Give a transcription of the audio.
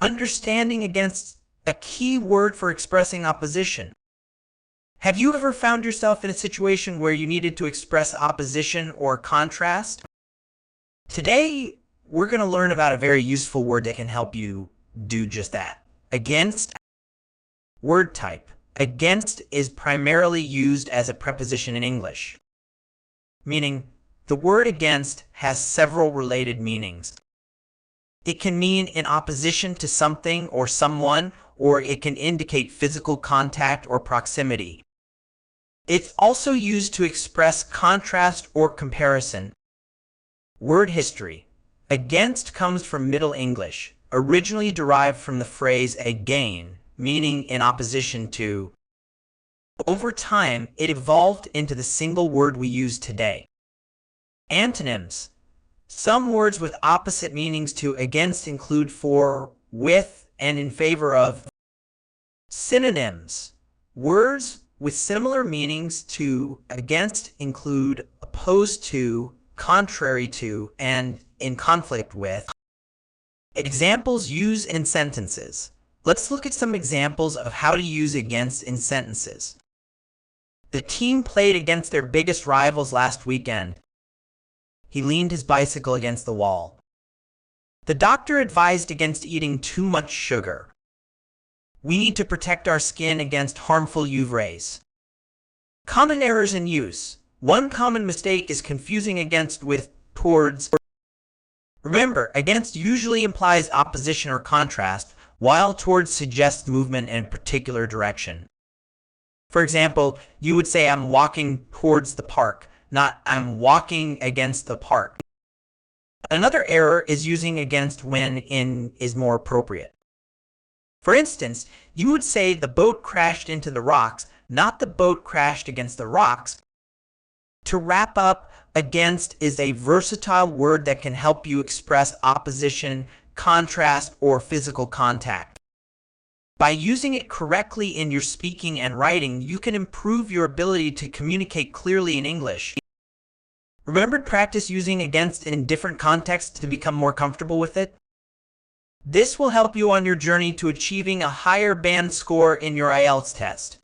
Understanding against a key word for expressing opposition. Have you ever found yourself in a situation where you needed to express opposition or contrast? Today, we're going to learn about a very useful word that can help you do just that. Against. Word type. Against is primarily used as a preposition in English, meaning the word against has several related meanings. It can mean in opposition to something or someone, or it can indicate physical contact or proximity. It's also used to express contrast or comparison. Word history. Against comes from Middle English, originally derived from the phrase again, meaning in opposition to. Over time, it evolved into the single word we use today. Antonyms. Some words with opposite meanings to against include for, with, and in favor of. Synonyms. Words with similar meanings to against include opposed to, contrary to, and in conflict with. Examples used in sentences. Let's look at some examples of how to use against in sentences. The team played against their biggest rivals last weekend. He leaned his bicycle against the wall. The doctor advised against eating too much sugar. We need to protect our skin against harmful UV rays. Common errors in use. One common mistake is confusing against with towards. Remember, against usually implies opposition or contrast, while towards suggests movement in a particular direction. For example, you would say I'm walking towards the park, not I'm walking against the park. Another error is using against when in is more appropriate. For instance, you would say the boat crashed into the rocks, not the boat crashed against the rocks. To wrap up, against is a versatile word that can help you express opposition, contrast, or physical contact. By using it correctly in your speaking and writing, you can improve your ability to communicate clearly in English. Remember to practice using against in different contexts to become more comfortable with it. This will help you on your journey to achieving a higher band score in your IELTS test.